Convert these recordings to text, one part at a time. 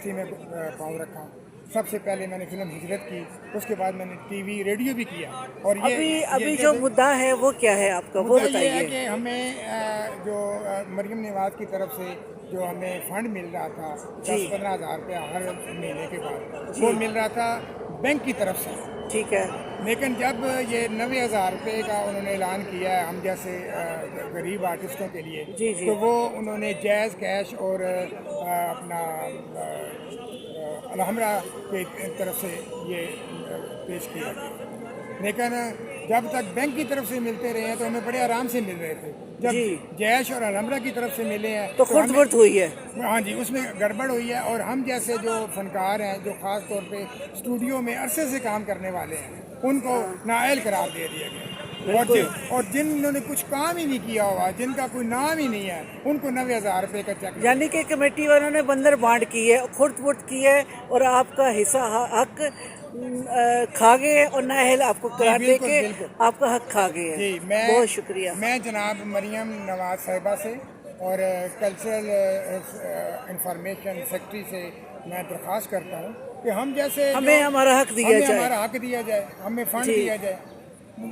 Industry میں پاؤں رکھا. سب سے پہلے میں نے فلم ہجرت کی, اس کے بعد میں نے ٹی وی ریڈیو بھی کیا. اور ابھی جو مدعا ہے وہ کیا ہے آپ کا, وہ مدعا یہ ہے بتائیے. کہ ہمیں جو مریم نواز کی طرف سے جو ہمیں فنڈ مل رہا تھا 10-15 ہزار روپیہ ہر مہینے کے بعد, وہ مل رہا تھا بینک کی طرف سے. ٹھیک ہے. لیکن جب یہ 90,000 روپے کا انہوں نے اعلان کیا ہے ہم جیسے غریب آرٹسٹوں کے لیے, تو وہ انہوں نے جائز کیش اور اپنا الحمرہ کی طرف سے یہ پیش کیا. لیکن جب تک بینک کی طرف سے ملتے رہے ہیں تو ہمیں بڑے آرام سے مل رہے تھے. جب جیش اور الحمرہ کی طرف سے ملے ہیں تو خرد برد ہوئی ہے. ہاں جی, اس میں گڑبڑ ہوئی ہے. اور ہم جیسے جو فنکار ہیں جو خاص طور پہ اسٹوڈیو میں عرصے سے کام کرنے والے ہیں, ان کو نااہل قرار دے دیا گیا. اور جنہوں نے کچھ کام ہی نہیں کیا ہوا, جن کا کوئی نام ہی نہیں ہے, ان کو 90,000 روپے کا چیک. یعنی کہ کمیٹی والوں نے بندر بانٹ کی ہے, خرد برد کی ہے, اور آپ کا حصہ حق کھا گئے اور نااہل آپ کو قرار دے کے آپ کا حق کھا گئے. جی, بہت شکریہ. میں جناب مریم نواز صاحبہ سے اور کلچرل انفارمیشن سیکٹری سے میں درخواست کرتا ہوں کہ ہم جیسے ہمیں ہمارا حق دیا جائے, ہمارا حق دیا جائے, ہمیں فنڈ دیا جائے.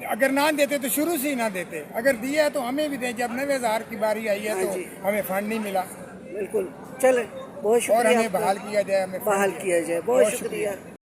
اگر نہ دیتے تو شروع سے ہی نہ دیتے, اگر دیا تو ہمیں بھی دیں. جب 90,000 کی باری آئی ہے تو ہمیں فنڈ نہیں ملا. بالکل. چلیں, بہت شکریہ. اور ہمیں بحال کیا جائے, ہمیں بحال کیا جائے. بہت شکریہ.